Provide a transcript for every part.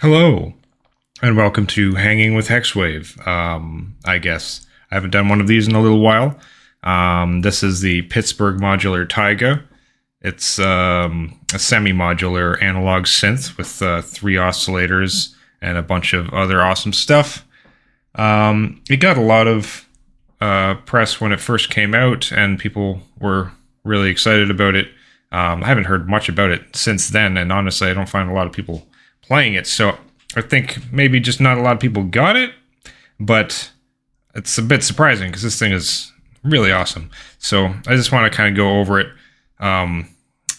Hello, and welcome to Hanging with Hexwave. I guess I haven't done one of these in a little while. This is the Pittsburgh Modular Taiga. It's a semi-modular analog synth with 3 oscillators and a bunch of other awesome stuff. It got a lot of press when it first came out, and people were really excited about it. I haven't heard much about it since then, and honestly, I don't find a lot of people playing it, so I think maybe just not a lot of people got it, but it's a bit surprising because this thing is really awesome. So I just want to kind of go over it,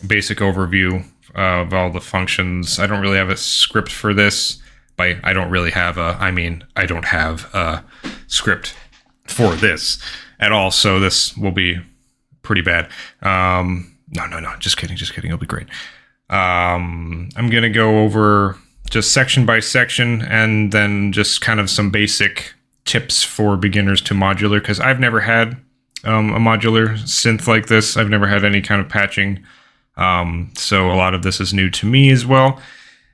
basic overview of all the functions. I don't really have a script for this. I don't have a script for this at all, so this will be pretty bad. No, just kidding, it'll be great. I'm going to go over just section by section and then just kind of some basic tips for beginners to modular, because I've never had a modular synth like this. I've never had any kind of patching. So a lot of this is new to me as well.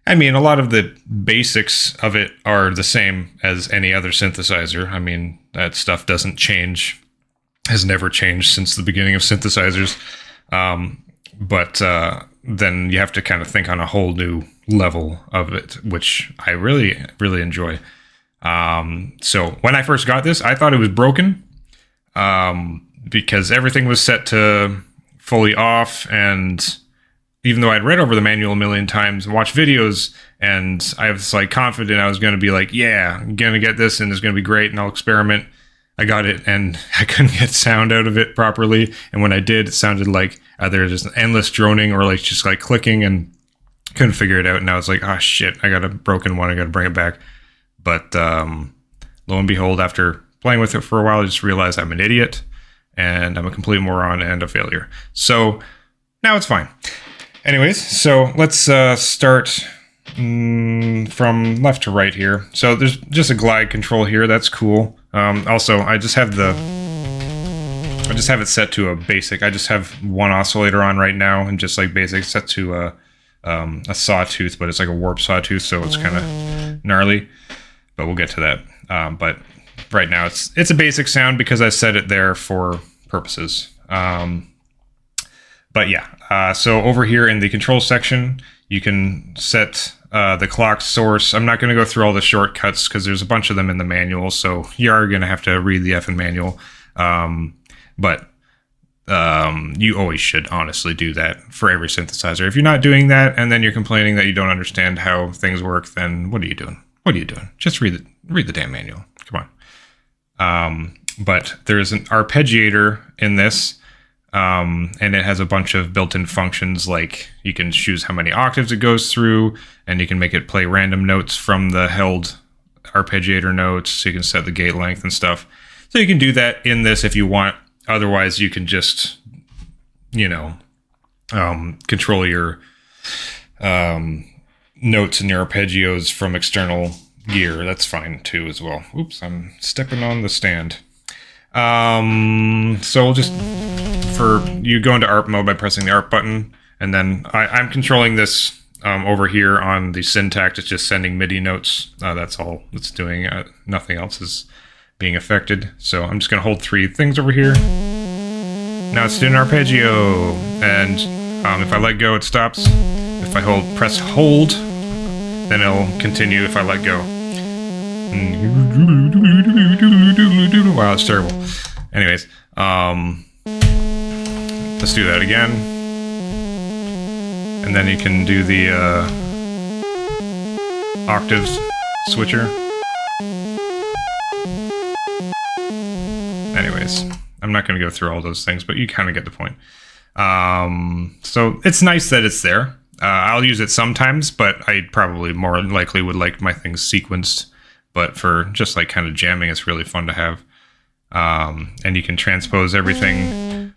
I mean, a lot of the basics of it are the same as any other synthesizer. I mean, that stuff doesn't change, has never changed since the beginning of synthesizers. But then you have to kind of think on a whole new level of it, which I really, really enjoy. So when I first got this, I thought it was broken because everything was set to fully off. And even though I'd read over the manual a million times and watched videos, and I was like confident I was going to be like, yeah, I'm going to get this and it's going to be great and I'll experiment. I got it and I couldn't get sound out of it properly. And when I did, it sounded like either just endless droning or like just like clicking, and couldn't figure it out. And I was like, oh shit, I got a broken one. I got to bring it back. But lo and behold, after playing with it for a while, I just realized I'm an idiot and I'm a complete moron and a failure. So now it's fine. Anyways, so let's start from left to right here. So there's just a glide control here. That's cool. Also, I just have it set to a basic. I just have one oscillator on right now, and just like basic, set to a sawtooth, but it's like a warp sawtooth, so it's kind of gnarly. But we'll get to that. But right now, it's a basic sound because I set it there for purposes. But yeah, so over here in the control section, you can set the clock source. I'm not going to go through all the shortcuts because there's a bunch of them in the manual, so you are going to have to read the effing manual. But you always should honestly do that for every synthesizer. If you're not doing that and then you're complaining that you don't understand how things work, then what are you doing? Just read the damn manual. Come on. But there's an arpeggiator in this. And it has a bunch of built-in functions, like you can choose how many octaves it goes through, and you can make it play random notes from the held arpeggiator notes, so you can set the gate length and stuff. So you can do that in this if you want. Otherwise, you can just, control your notes and your arpeggios from external gear. That's fine too as well. Oops, I'm stepping on the stand. So we'll just, you go into ARP mode by pressing the ARP button, and then I'm controlling this over here on the syntax. It's just sending MIDI notes. That's all it's doing. Nothing else is being affected. So I'm just going to hold 3 things over here. Now it's doing arpeggio, and if I let go, it stops. If I press hold, then it'll continue if I let go. Wow, it's terrible. Anyways, let's do that again. And then you can do the octaves switcher. Anyways, I'm not going to go through all those things, but you kind of get the point. So it's nice that it's there. I'll use it sometimes, but I probably more likely would like my things sequenced. But for just like kind of jamming, it's really fun to have. And you can transpose everything,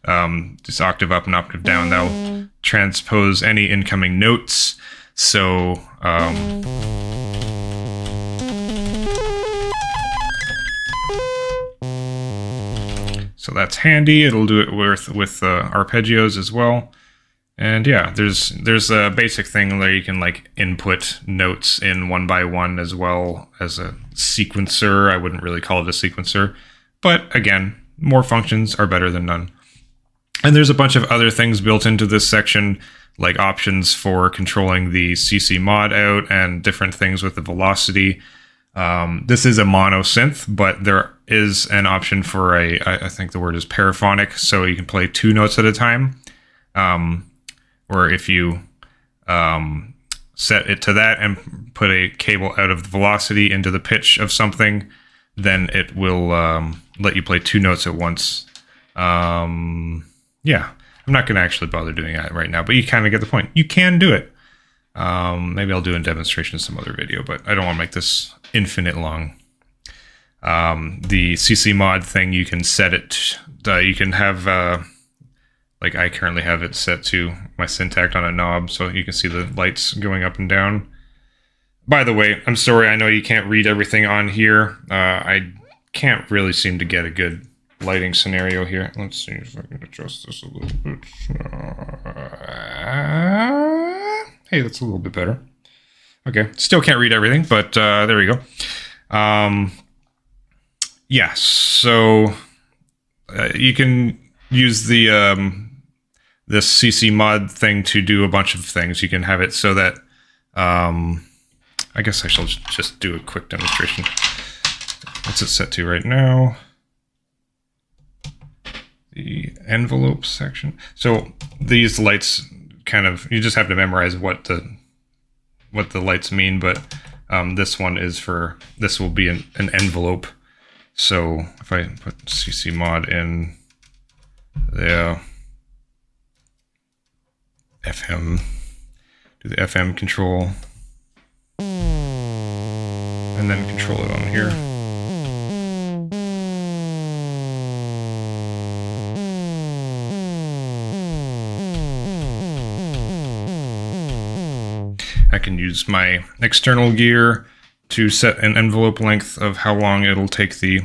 just octave up and octave down. That'll transpose any incoming notes. So, so that's handy. It'll do it with arpeggios as well. And yeah, there's a basic thing where you can like input notes in one by one as well as a sequencer. I wouldn't really call it a sequencer, but again, more functions are better than none. And there's a bunch of other things built into this section, like options for controlling the CC mod out and different things with the velocity. This is a mono synth, but there is an option for I think the word is paraphonic, so you can play 2 notes at a time. Or if you set it to that and put a cable out of the velocity into the pitch of something, then it will let you play 2 notes at once. Yeah, I'm not going to actually bother doing that right now, but you kind of get the point. You can do it. Maybe I'll do a demonstration in some other video, but I don't want to make this infinite long. The CC mod thing, you can set it, you can have... like I currently have it set to my syntact on a knob, so you can see the lights going up and down. By the way, I'm sorry, I know you can't read everything on here. I can't really seem to get a good lighting scenario here. Let's see if I can adjust this a little bit. Hey, that's a little bit better. Okay, still can't read everything, but there we go. Yeah, so you can use the this CC mod thing to do a bunch of things. You can have it so that I guess I shall just do a quick demonstration. What's it set to right now? The envelope section. So these lights kind of, you just have to memorize what the lights mean, but this one is for, this will be an envelope. So if I put CC mod in there, FM, do the FM control, and then control it on here. I can use my external gear to set an envelope length of how long it'll take the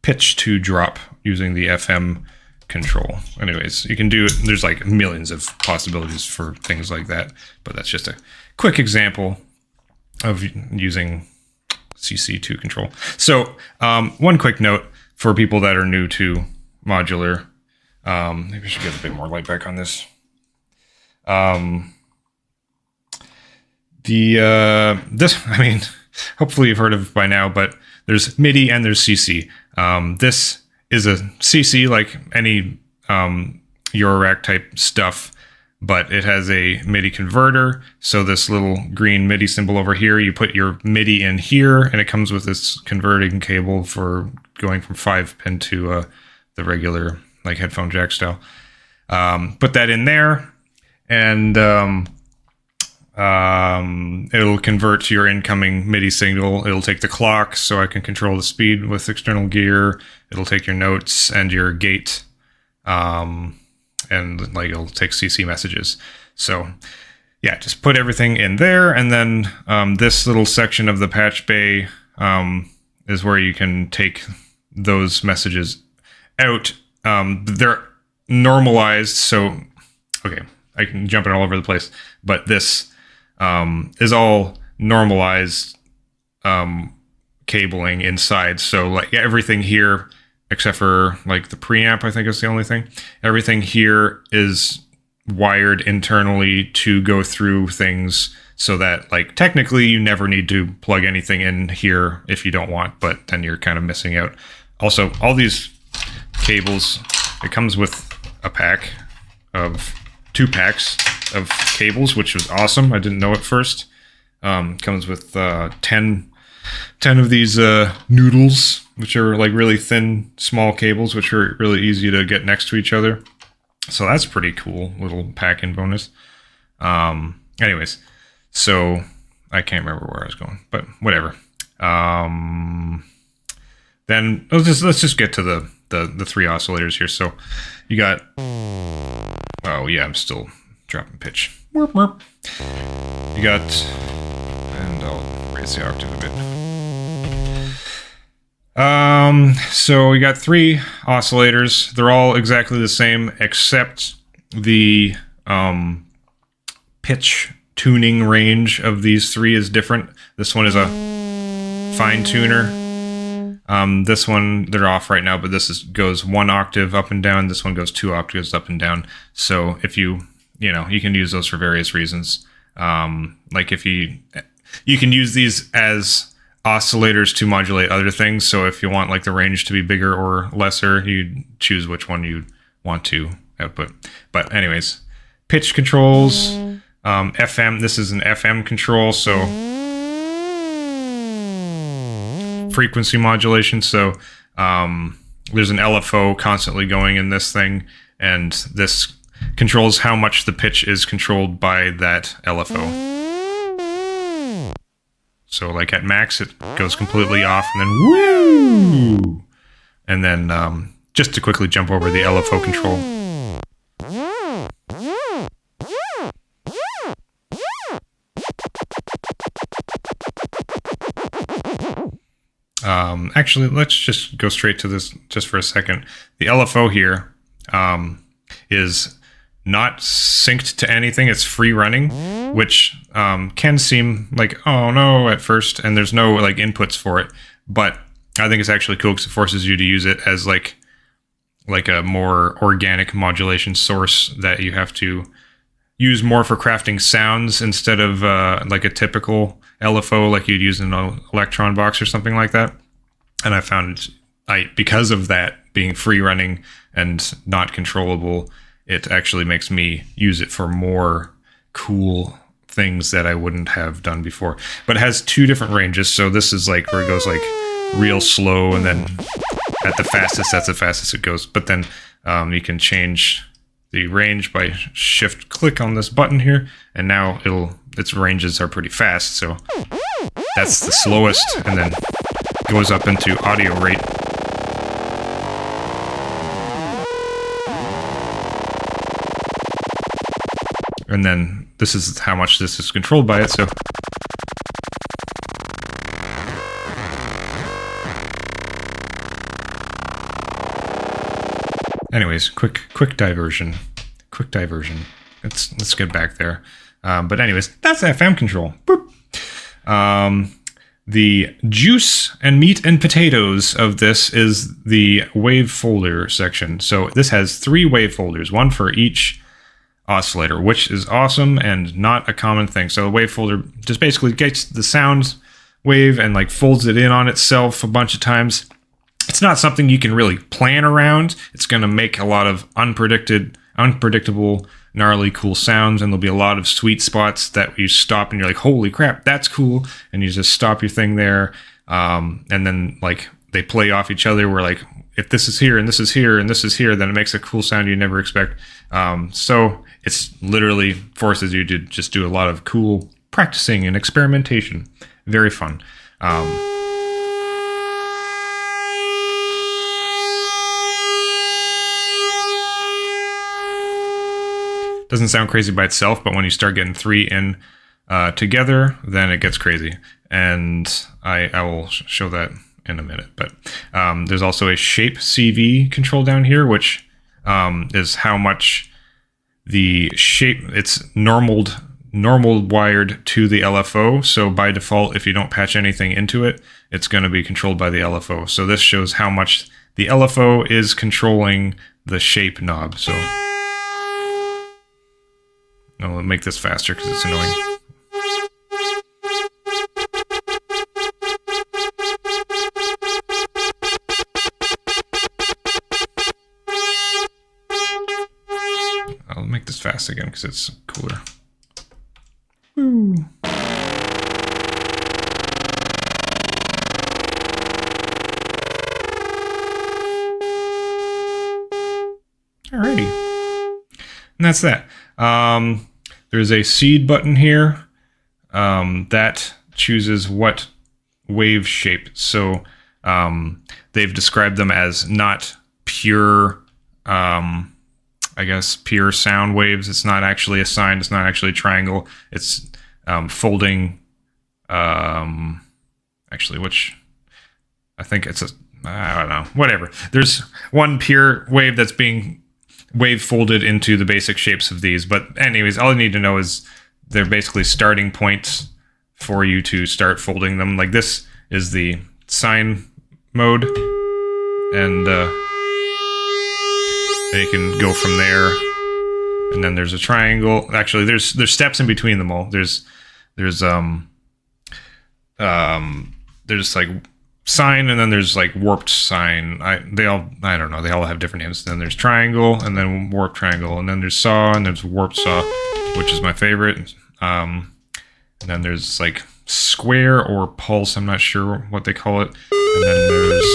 pitch to drop using the FM control. Anyways, you can do it. There's like millions of possibilities for things like that, but that's just a quick example of using CC to control. So one quick note for people that are new to modular. Maybe I should get a bit more light back on this. This, I mean, hopefully you've heard of it by now, but there's MIDI and there's CC. This is a CC like any Eurorack type stuff, but it has a MIDI converter. So this little green MIDI symbol over here, you put your MIDI in here, and it comes with this converting cable for going from 5-pin to the regular like headphone jack style. Put that in there, and it'll convert to your incoming MIDI signal. It'll take the clock, so I can control the speed with external gear. It'll take your notes and your gate, and like it'll take CC messages. So yeah, just put everything in there, and then this little section of the patch bay is where you can take those messages out. They're normalized, so okay, I can jump it all over the place, but this is all normalized cabling inside. So like everything here, except for like the preamp, I think is the only thing. Everything here is wired internally to go through things so that like technically you never need to plug anything in here if you don't want, but then you're kind of missing out. Also, all these cables, it comes with a pack of 2 packs of cables, which was awesome. I didn't know at first. Comes with 10 of these noodles, which are like really thin, small cables, which are really easy to get next to each other. So that's pretty cool, little pack-in bonus. Anyways, so I can't remember where I was going, but whatever. Then let's just get to the 3 oscillators here. So you got, oh yeah, I'm still dropping pitch. Warp, warp. You got, and I'll raise the octave a bit. So we got 3 oscillators. They're all exactly the same, except the pitch tuning range of these three is different. This one is a fine tuner. This one, they're off right now, but this goes 1 octave up and down. This one goes 2 octaves up and down. So if you can use those for various reasons. Like if you can use these as oscillators to modulate other things. So if you want like the range to be bigger or lesser, you choose which one you want to output. But anyways, pitch controls, FM. This is an FM control, so frequency modulation. So there's an LFO constantly going in this thing, and this controls how much the pitch is controlled by that LFO. So like at max, it goes completely off, and then woo! And then just to quickly jump over the LFO control. Actually, let's just go straight to this just for a second. The LFO here is not synced to anything. It's free running, which can seem like, oh no, at first, and there's no like inputs for it. But I think it's actually cool because it forces you to use it as like a more organic modulation source that you have to use more for crafting sounds instead of like a typical LFO like you'd use in an Electron box or something like that. And I found because of that being free running and not controllable, it actually makes me use it for more cool things that I wouldn't have done before. But it has 2 different ranges. So this is like where it goes like real slow, and then at the fastest, that's the fastest it goes. But then you can change the range by shift click on this button here, and now its ranges are pretty fast. So that's the slowest, and then goes up into audio rate. And then this is how much this is controlled by it. So anyways, quick diversion. Let's get back there. But anyways, that's FM control. Boop. The juice and meat and potatoes of this is the wave folder section. So this has 3 wave folders, 1 for each oscillator, which is awesome and not a common thing. So the wave folder just basically gets the sound wave and like folds it in on itself a bunch of times. It's not something you can really plan around. It's going to make a lot of unpredictable, gnarly, cool sounds, and there'll be a lot of sweet spots that you stop and you're like, holy crap, that's cool, and you just stop your thing there, and then like they play off each other where like if this is here and this is here and this is here, then it makes a cool sound you never expect. So it's literally forces you to just do a lot of cool practicing and experimentation. Very fun. Doesn't sound crazy by itself, but when you start getting 3 in together, then it gets crazy. And I will show that in a minute. But there's also a shape CV control down here, which is how much the shape, it's normal wired to the LFO. So by default, if you don't patch anything into it, it's going to be controlled by the LFO. So this shows how much the LFO is controlling the shape knob. So I'll make this faster because it's annoying. I'll make this fast again because it's cooler. Woo. Alrighty. And that's that. There's a seed button here that chooses what wave shape. So they've described them as not pure, I guess, pure sound waves. It's not actually a sine. It's not actually a triangle. It's folding, actually, which I think it's a, I don't know, whatever. There's one pure wave that's being wave folded into the basic shapes of these. But anyways, all you need to know is they're basically starting points for you to start folding them. Like this is the sine mode, and you can go from there. And then there's a triangle. Actually, there's steps in between them all. There's like sine, and then there's like warped sine. I don't know. They all have different names. Then there's triangle, and then warped triangle, and then there's saw, and there's warped saw, which is my favorite. And then there's like square or pulse. I'm not sure what they call it. And then there's,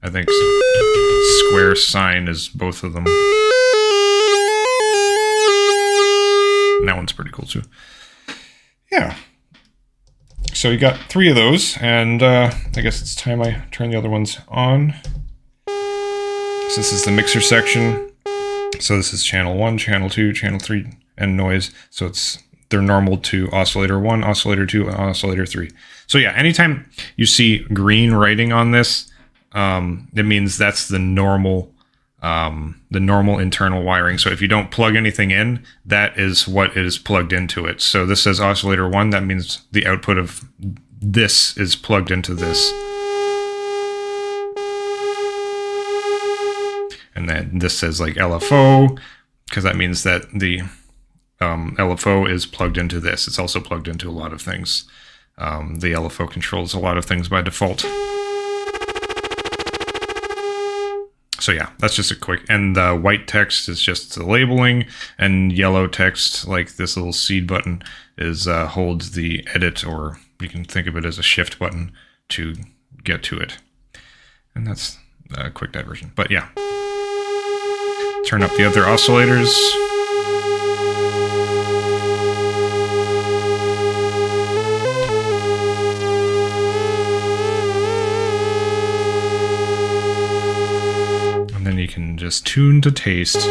I think, square sine is both of them. And that one's pretty cool too. Yeah. So you got 3 of those, and I guess it's time I turn the other ones on. So this is the mixer section. So this is channel 1, channel 2, channel 3, and noise. So they're normal to oscillator 1, oscillator 2, and oscillator 3. So yeah, anytime you see green writing on this, it means that's the normal internal wiring. So if you don't plug anything in, that is what is plugged into it. So this says oscillator 1, that means the output of this is plugged into this. And then this says like LFO, because that means that the LFO is plugged into this. It's also plugged into a lot of things. The LFO controls a lot of things by default. So yeah, that's just a quick, and the white text is just the labeling, and yellow text, like this little seed button, is holds the edit, or you can think of it as a shift button to get to it. And that's a quick diversion. But yeah, turn up the other oscillators. Then you can just tune to taste.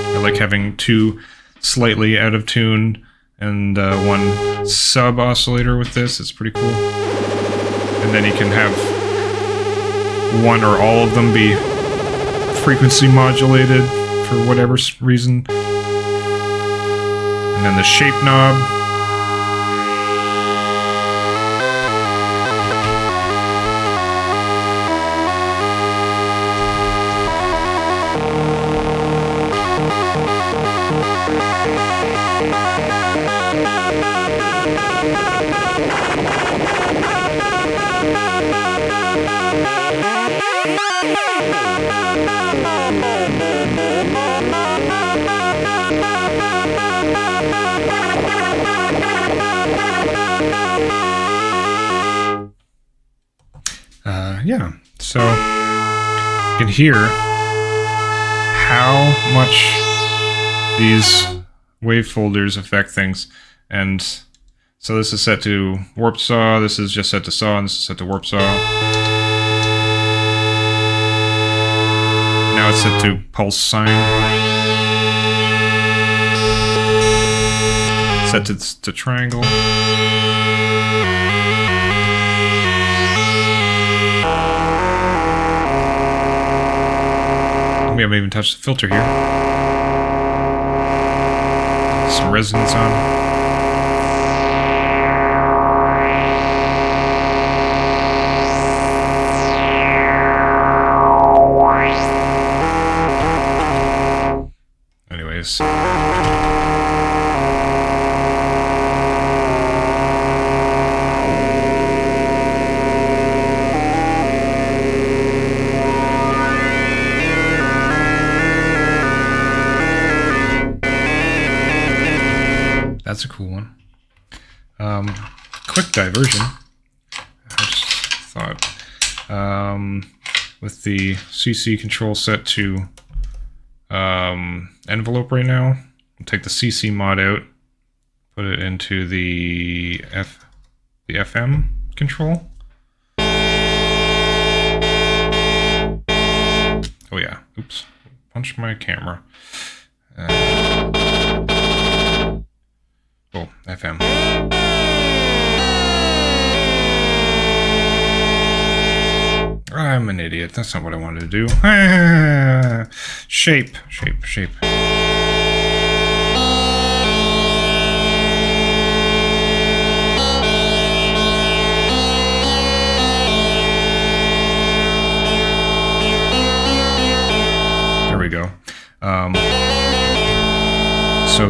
I like having 2 slightly out of tune and 1 sub oscillator with this. It's pretty cool. And then you can have 1 or all of them be frequency modulated for whatever reason. And then the shape knob. Yeah, so you can hear how much these wave folders affect things. And so this is set to warp saw, this is just set to saw, and this is set to warp saw. Now it's set to pulse sine. Set to triangle. We haven't even touched the filter here. Some resonance on. Anyways. That's a cool one. Quick diversion. I just thought with the CC control set to envelope right now, I'll take the CC mod out, put it into the FM control. Oh yeah, oops, punched my camera. Oh, FM. I'm an idiot. That's not what I wanted to do. Shape. There we go. So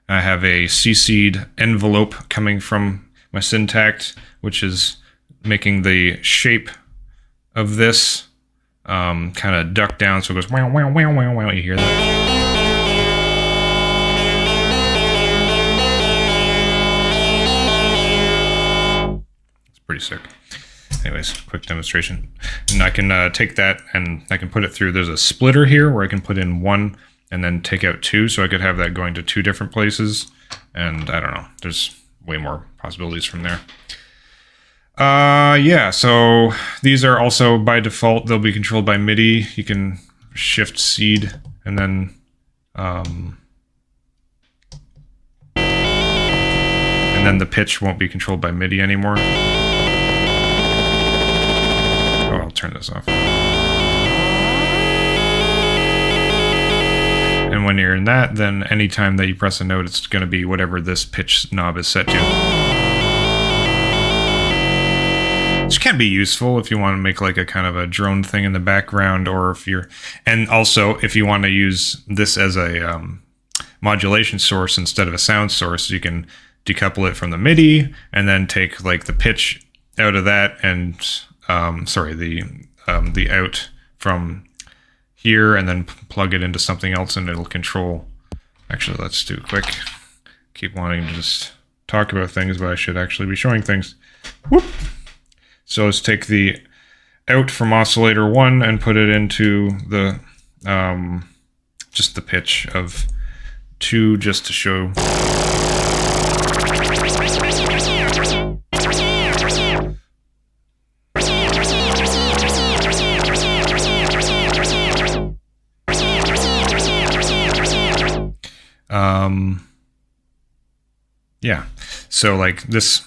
I have a CC'd envelope coming from my Syntact, which is making the shape of this kind of duck down, so it goes wow, wow, wow, wow, wow. You hear that? It's pretty sick. Anyways, quick demonstration. And I can take that and I can put it through. There's a splitter here where I can put in 1 and then take out 2, so I could have that going to 2 different places. And I don't know, there's way more possibilities from there. Yeah, so these are also by default, they'll be controlled by MIDI. You can shift seed and then the pitch won't be controlled by MIDI anymore. Oh, I'll turn this off. And when you're in that, then anytime that you press a note, it's going to be whatever this pitch knob is set to. Which can be useful if you want to make like a kind of a drone thing in the background, or if you're, and also if you want to use this as a modulation source instead of a sound source, you can decouple it from the MIDI and then take like the pitch out of that and the out from here and then plug it into something else and it'll control. Actually, let's do it quick. Keep wanting to just talk about things, but I should actually be showing things. Whoop. So let's take the out from oscillator 1 and put it into the just the pitch of 2, just to show. Yeah, so like this.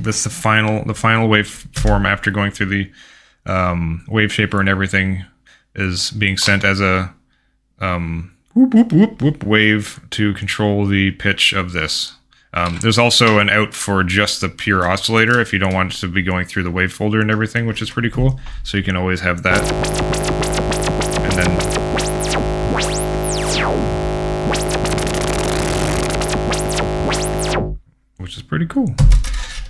This is the final waveform after going through the wave shaper and everything is being sent as a whoop, whoop, whoop, whoop wave to control the pitch of this. There's also an out for just the pure oscillator if you don't want it to be going through the wave folder and everything, which is pretty cool. So you can always have that. And then, which is pretty cool.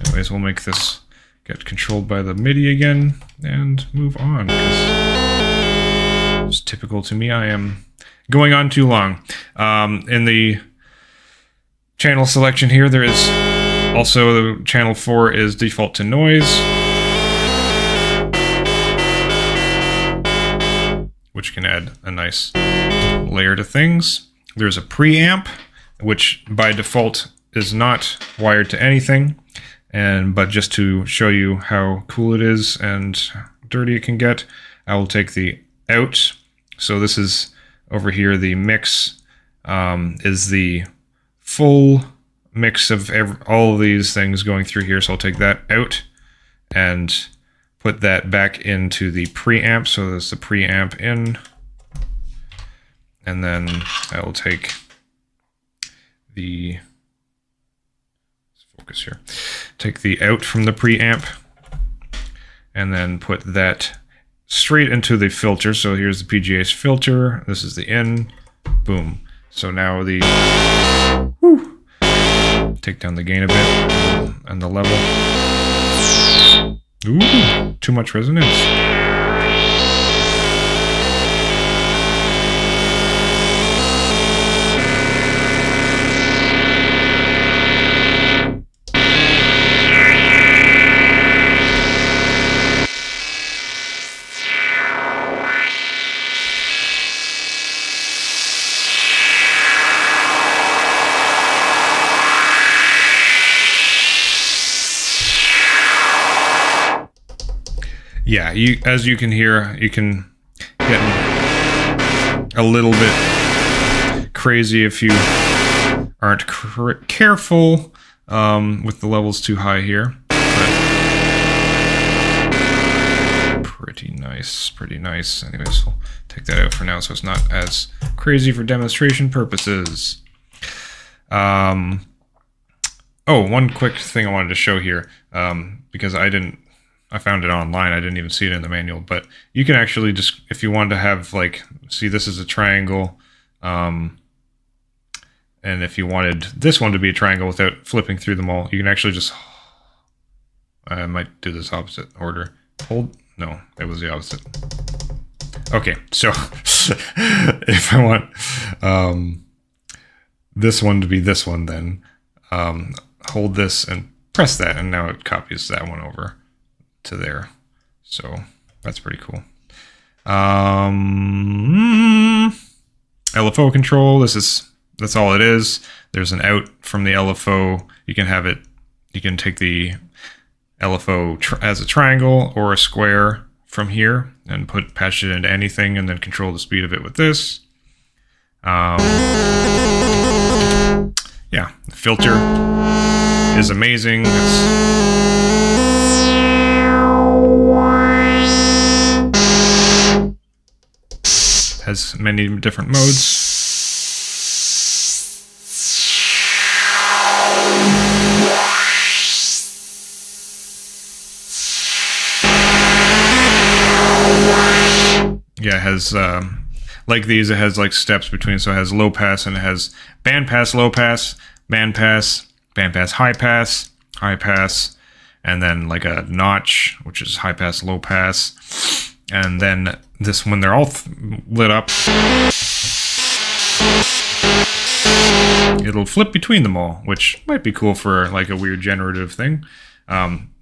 Anyways, we'll make this get controlled by the MIDI again and move on, because it's typical to me. I am going on too long. In the channel selection here, there is also the channel 4 is default to noise, which can add a nice layer to things. There's a preamp, which by default is not wired to anything, but just to show you how cool it is and dirty it can get, I will take the out. So this is over here, the mix is the full mix of all of these things going through here. So I'll take that out and put that back into the preamp. So there's the preamp in, and then I will take the, let's focus here, take the out from the preamp and then put that straight into the filter. So here's the PGA's filter. This is the in, boom. So now the, whew, take down the gain a bit and the level. Ooh, too much resonance. Yeah, as you can hear, you can get a little bit crazy if you aren't careful with the levels too high here. But pretty nice, pretty nice. Anyways, we'll take that out for now so it's not as crazy for demonstration purposes. Oh, one quick thing I wanted to show here, because I found it online. I didn't even see it in the manual, but you can actually just, if you wanted to have like, see, this is a triangle, and if you wanted this one to be a triangle without flipping through them all, you can actually just, I might do this opposite order. Hold, no, it was the opposite. Okay, so if I want this one to be this one, then hold this and press that, and now it copies that one over to there. So that's pretty cool. LFO control, that's all it is. There's an out from the LFO. You can have it, you can take the LFO as a triangle or a square from here and patch it into anything, and then control the speed of it with this. Yeah, the filter is amazing. Has many different modes. Yeah, it has, like these, it has like steps between, so it has low pass, and it has band pass, low pass, band pass, high pass, and then like a notch, which is high pass, low pass. And then this, when they're all lit up, it'll flip between them all, which might be cool for like a weird generative thing.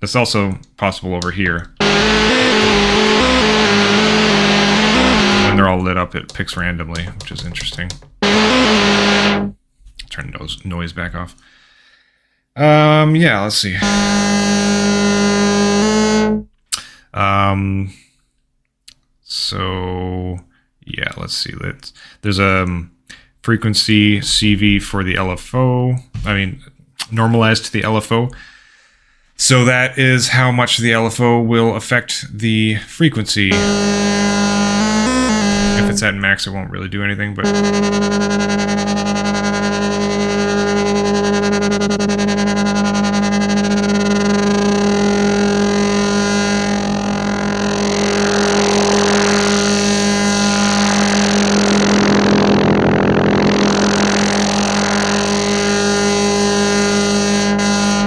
It's also possible over here. When they're all lit up, it picks randomly, which is interesting. Turn noise back off. Yeah, let's see. So yeah, let's see. There's a frequency CV for the LFO. I mean, normalized to the LFO. So that is how much the LFO will affect the frequency. If it's at max, it won't really do anything, but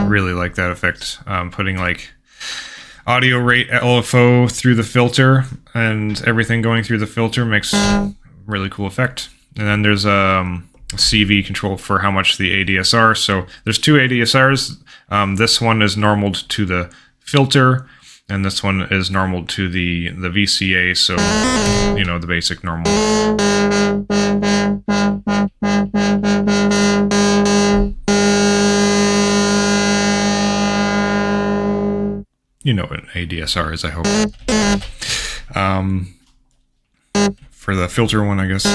really like that effect. Putting like audio rate LFO through the filter and everything going through the filter makes a really cool effect. And then there's CV control for how much the ADSR. So there's two ADSRs. This one is normaled to the filter, and this one is normaled to the VCA. So, you know, the basic normal. You know what an ADSR is, I hope. For the filter one, I guess.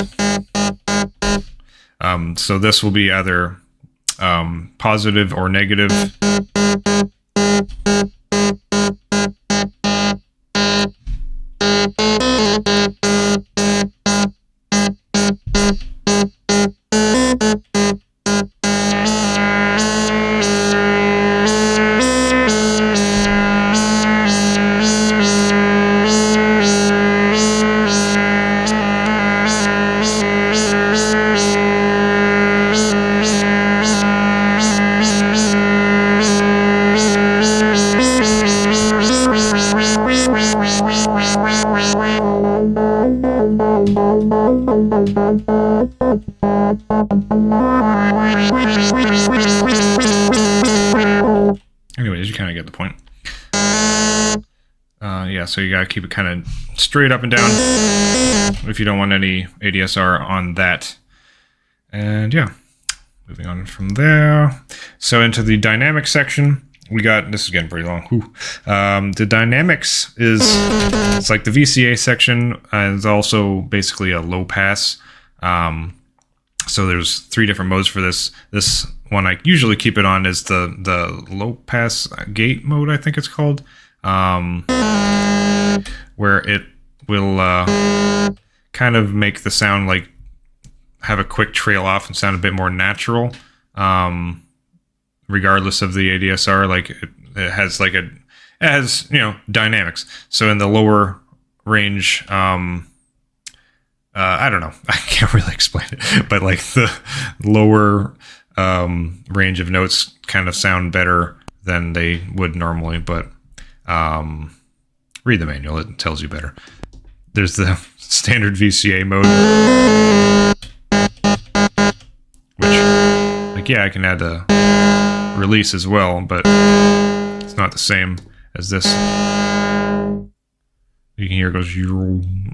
So this will be either positive or negative. Anyways, you kind of get the point. Yeah, so you gotta keep it kind of straight up and down if you don't want any ADSR on that. And yeah, moving on from there. So into the dynamic section, we got, this is getting pretty long. The dynamics is, it's like the VCA section is also basically a low pass. So there's 3 different modes for this. This one I usually keep it on is the low pass gate mode, I think it's called, where it will kind of make the sound like have a quick trail off and sound a bit more natural, regardless of the ADSR. Like it has like it has, you know, dynamics. So in the lower range, I don't know, I can't really explain it, but like the lower range of notes kind of sound better than they would normally, but read the manual, it tells you better. There's the standard VCA mode, which, like, yeah, I can add a release as well, but it's not the same as this. You can hear it goes,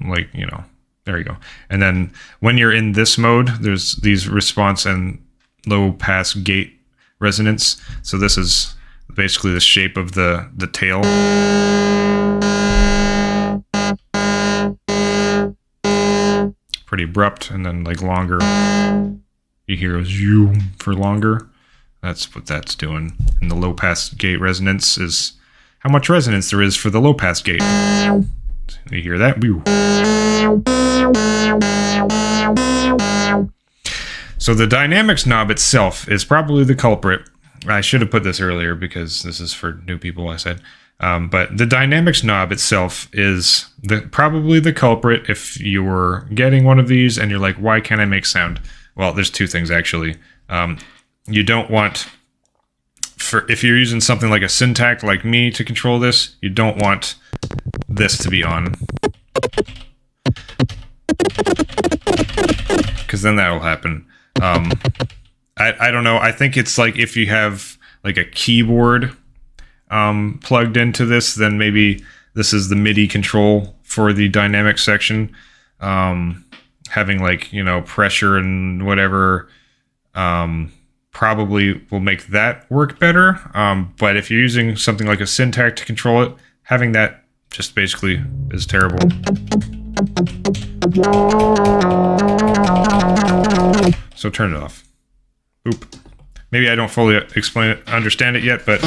like, you know, there you go. And then when you're in this mode, there's these response and low pass gate resonance. So this is basically the shape of the tail. Pretty abrupt, and then like longer. You hear it goes for longer. That's what that's doing. And the low pass gate resonance is how much resonance there is for the low pass gate. You hear that? So the dynamics knob itself is probably the culprit. I should have put this earlier because this is for new people, I said. But the dynamics knob itself is probably the culprit if you were getting one of these and you're like, why can't I make sound? Well, there's 2 things actually. You don't want, if you're using something like a syntax like me to control this, you don't want this to be on, because then that'll happen. I don't know. I think it's like if you have like a keyboard plugged into this, then maybe this is the MIDI control for the dynamic section. Having like, you know, pressure and whatever probably will make that work better. But if you're using something like a syntax to control it, having that just basically is terrible. So turn it off. Oop. Maybe I don't fully understand it yet, but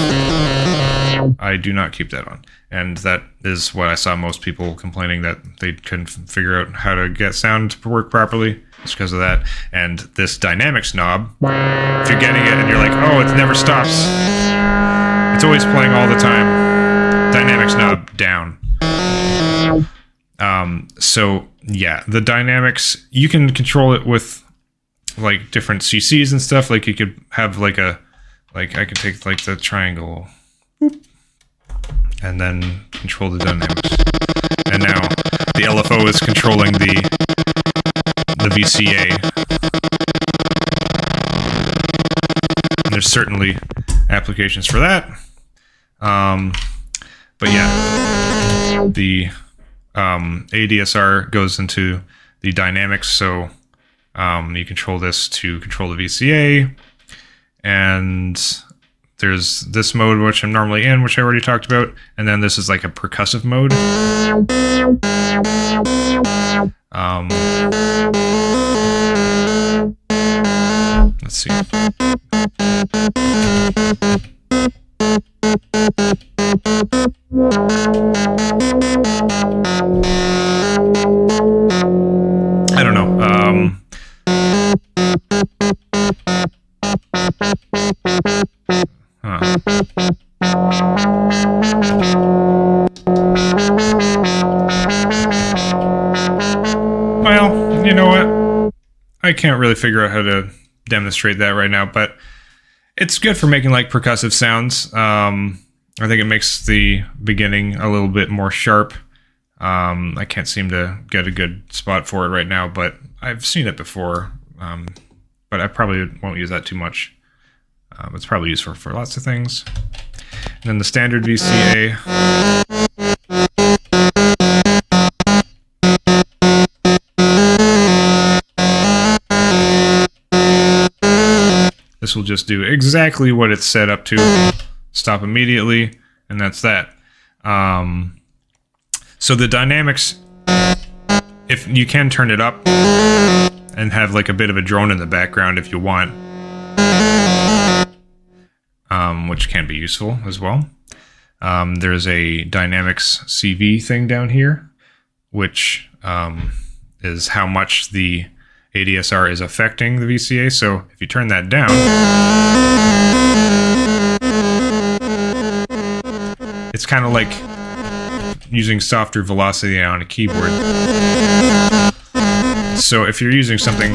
I do not keep that on. And that is what I saw most people complaining that they couldn't figure out how to get sound to work properly. It's because of that. And this dynamics knob, if you're getting it and you're like, oh, it never stops. It's always playing all the time. Dynamics knob down. So yeah, the dynamics, you can control it with like different CCs and stuff. Like you could have like I could take like the triangle, whoop, and then control the dynamics. And now the LFO is controlling the VCA. And there's certainly applications for that. But yeah, the ADSR goes into the dynamics, so you control this to control the VCA, and there's this mode which I'm normally in, which I already talked about, and then this is like a percussive mode. Let's see. I don't know. Well, you know what? I can't really figure out how to demonstrate that right now, but it's good for making like percussive sounds. I think it makes the beginning a little bit more sharp. I can't seem to get a good spot for it right now, but I've seen it before. But I probably won't use that too much. It's probably useful for lots of things. And then the standard VCA. This will just do exactly what it's set up to. stop immediately, and that's that. So the dynamics, if you can turn it up and have like a bit of a drone in the background if you want, which can be useful as well. There's a dynamics CV thing down here, which is how much the ADSR is affecting the VCA. So if you turn that down, it's kind of like using softer velocity on a keyboard. So if you're using something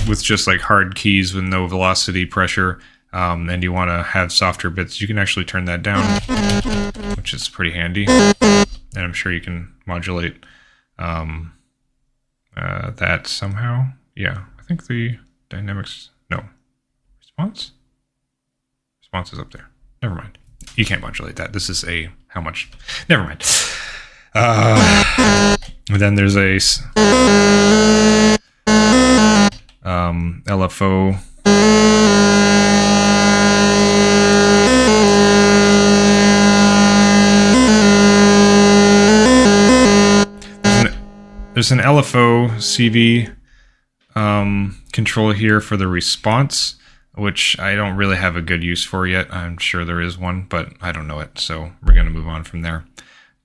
with just like hard keys with no velocity pressure, and you want to have softer bits, you can actually turn that down, which is pretty handy. And I'm sure you can modulate that somehow. Yeah, I think the dynamics, no. Response is up there. Never mind. You can't modulate that. This is a, how much? Never mind. And then there's a LFO. There's an LFO CV control here for the response, which I don't really have a good use for yet. I'm sure there is one, but I don't know it. So we're going to move on from there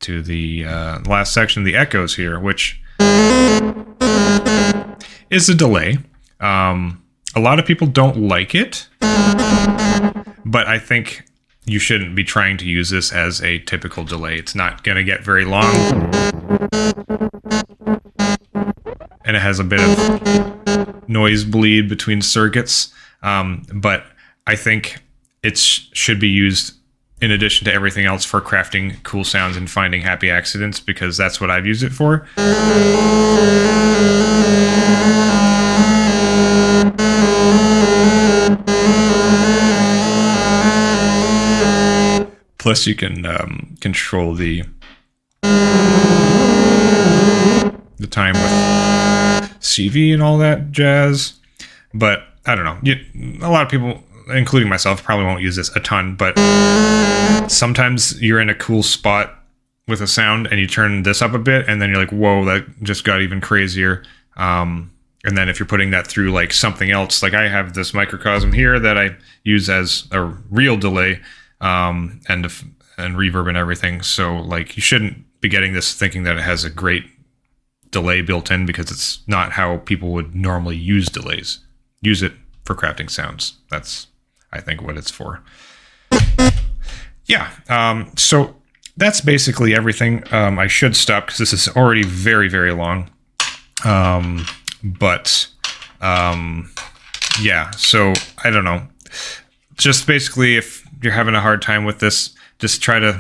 to the last section, the echoes here, which is a delay. A lot of people don't like it, but I think you shouldn't be trying to use this as a typical delay. It's not going to get very long, and it has a bit of noise bleed between circuits, but I think it should be used in addition to everything else for crafting cool sounds and finding happy accidents, because that's what I've used it for. Plus you can control the time with CV and all that jazz. But I don't know. A lot of people, including myself, probably won't use this a ton, but sometimes you're in a cool spot with a sound and you turn this up a bit and then you're like, whoa, that just got even crazier. And then if you're putting that through like something else, like I have this microcosm here that I use as a real delay, and reverb and everything. So like you shouldn't be getting this thinking that it has a great delay built in, because it's not how people would normally use delays. Use it for crafting sounds. That's, I think, what it's for. Yeah, so that's basically everything. I should stop because this is already very, very long. Yeah, so I don't know. Just basically, if you're having a hard time with this, just try to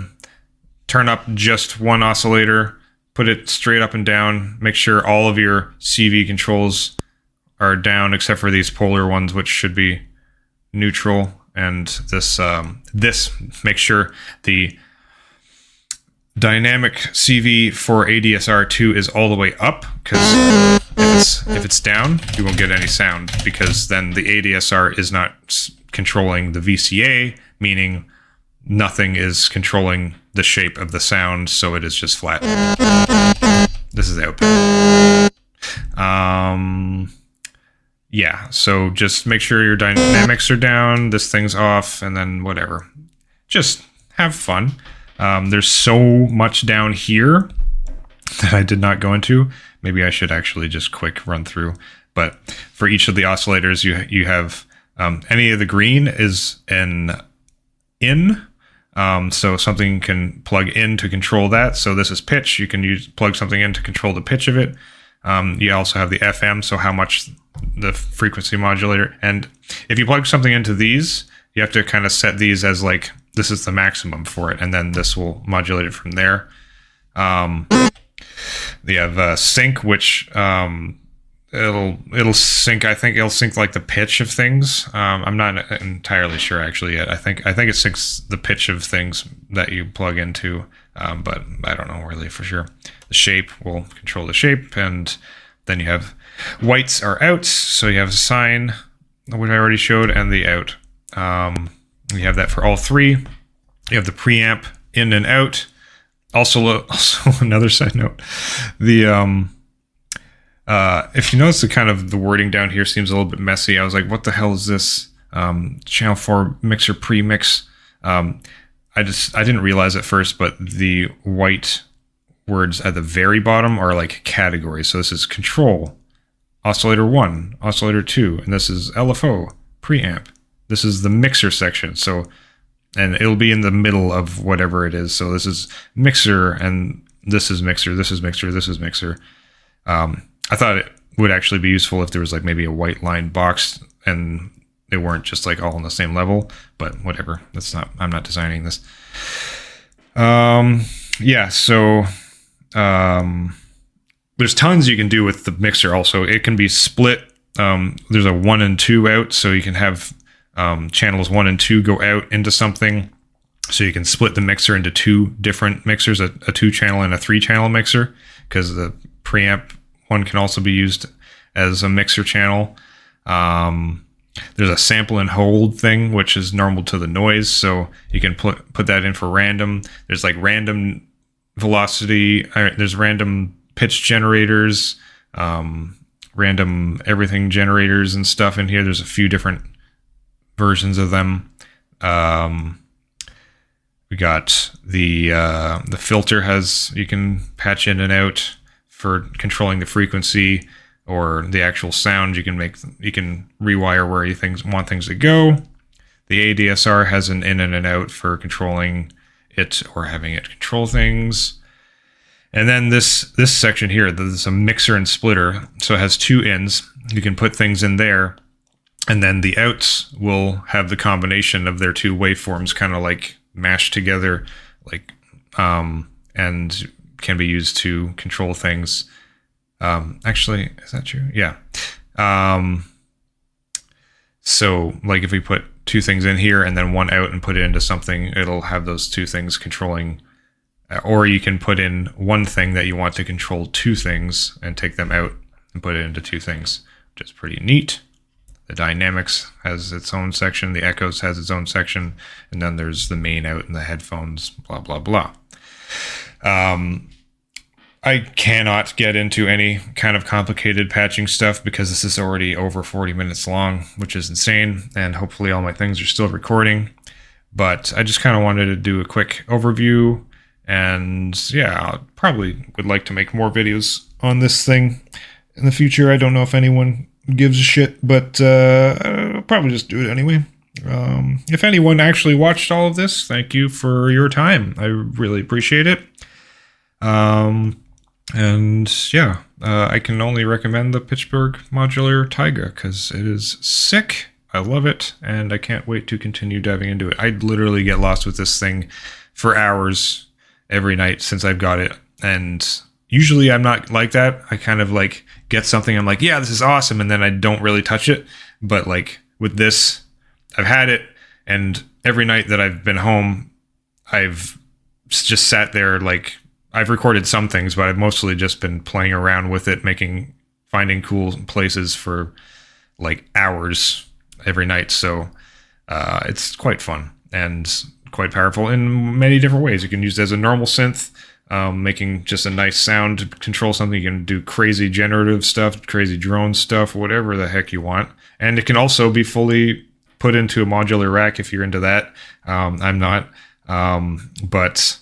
turn up just one oscillator, put it straight up and down, make sure all of your CV controls are down except for these polar ones, which should be neutral, and this make sure the dynamic CV for ADSR2 is all the way up, because if it's down, you won't get any sound, because then the ADSR is not controlling the VCA, meaning nothing is controlling the shape of the sound, so it is just flat. This is the output. Yeah, so just make sure your dynamics are down, this thing's off, and then whatever. Just have fun. There's so much down here that I did not go into. Maybe I should actually just quick run through. But for each of the oscillators, you have any of the green is an in. So something can plug in to control that. So this is pitch. You can plug something in to control the pitch of it. You also have the FM, so how much the frequency modulator. And if you plug something into these, you have to kind of set these as like, this is the maximum for it, and then this will modulate it from there. You have sync, which it'll sync. I think it'll sync like the pitch of things. I'm not entirely sure actually yet. I think it syncs the pitch of things that you plug into, but I don't know really for sure. The shape will control the shape, and then you have whites are outs, so you have a sine, which I already showed, and the out. You have that for all three. You have the preamp in and out. Also another side note, the if you notice the kind of the wording down here seems a little bit messy. I was like, what the hell is this? Channel 4 mixer premix. I didn't realize at first, but the white words at the very bottom are like categories. So this is control, oscillator 1, oscillator 2, and this is LFO, preamp. This is the mixer section. So, and it'll be in the middle of whatever it is. So this is mixer, and this is mixer, this is mixer, this is mixer. I thought it would actually be useful if there was like maybe a white line box and they weren't just like all on the same level, but whatever. That's not, I'm not designing this. Yeah, so there's tons you can do with the mixer also. It can be split. There's a 1 and 2 out, so you can have channels 1 and 2 go out into something. So you can split the mixer into 2 different mixers, a 2-channel and a 3-channel mixer, because the preamp one can also be used as a mixer channel. There's a sample and hold thing, which is normal to the noise, so you can put that in for random. There's like random velocity, there's random pitch generators, random everything generators and stuff in here. There's a few different versions of them. We got the filter you can patch in and out for controlling the frequency or the actual sound. You can rewire where you want things to go. The ADSR has an in and an out for controlling it or having it control things. And then this section here, there's a mixer and splitter. So it has 2 ins. You can put things in there. And then the outs will have the combination of their 2 waveforms kind of like mashed together, like, and can be used to control things. Actually, is that true? Yeah. So like if we put 2 things in here and then 1 out and put it into something, it'll have those 2 things controlling. Or you can put in 1 thing that you want to control 2 things and take them out and put it into 2 things, which is pretty neat. The dynamics has its own section, the echoes has its own section, and then there's the main out and the headphones, blah, blah, blah. I cannot get into any kind of complicated patching stuff because this is already over 40 minutes long, which is insane, and hopefully all my things are still recording. But I just kind of wanted to do a quick overview, and yeah, I probably would like to make more videos on this thing in the future. I don't know if anyone gives a shit, but I'll probably just do it anyway. If anyone actually watched all of this, thank you for your time. I really appreciate it. And yeah, I can only recommend the Pittsburgh Modular Taiga because it is sick. I love it, and I can't wait to continue diving into it. I literally get lost with this thing for hours every night since I've got it, and usually I'm not like that. I kind of like get something, I'm like, yeah, this is awesome, and then I don't really touch it. But like with this, I've had it, and every night that I've been home, I've just sat there. Like, I've recorded some things, but I've mostly just been playing around with it, finding cool places for like hours every night. So it's quite fun and quite powerful in many different ways. You can use it as a normal synth, making just a nice sound to control something. You can do crazy generative stuff, crazy drone stuff, whatever the heck you want. And it can also be fully put into a modular rack if you're into that. I'm not, but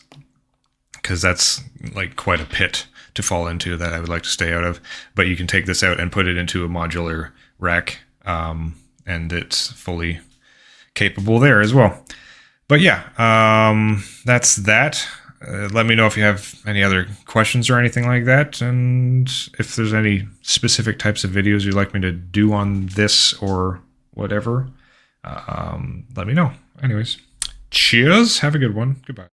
because that's like quite a pit to fall into that I would like to stay out of. But you can take this out and put it into a modular rack, and it's fully capable there as well. But yeah, that's that. Let me know if you have any other questions or anything like that, and if there's any specific types of videos you'd like me to do on this or whatever, let me know. Anyways, cheers. Have a good one. Goodbye.